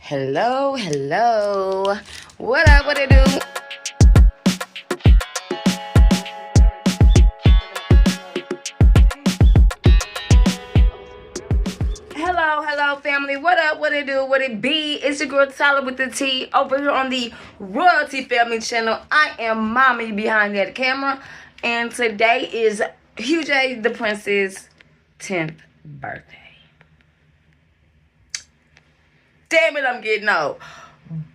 Hello, hello. What up, what it do? Hello, family. What up, what it do, what it be? It's your girl Tyler with the T over here on the Royalty Family channel. I am mommy behind that camera. And today is Hugh J. the Prince's 10th birthday. Damn it, I'm getting old.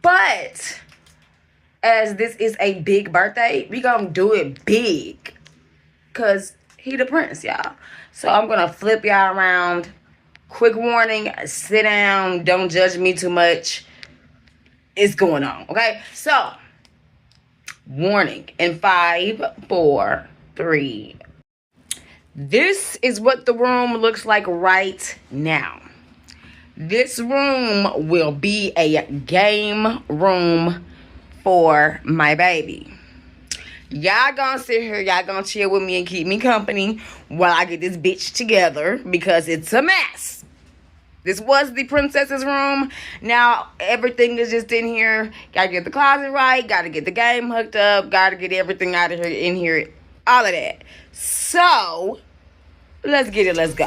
But as this is a big birthday, we gonna do it big. Cause he the prince, y'all. So I'm gonna flip y'all around. Quick warning, sit down, don't judge me too much. It's going on, okay? So, warning in 5, 4, 3. This is what the room looks like right now. This room will be a game room for my baby. Y'all gonna sit here, y'all gonna chill with me and keep me company while I get this bitch together because it's a mess. This was the princess's room. Now everything is just in here. Gotta get the closet right, gotta get the game hooked up, gotta get everything out of here, in here, all of that. So, let's get it, let's go.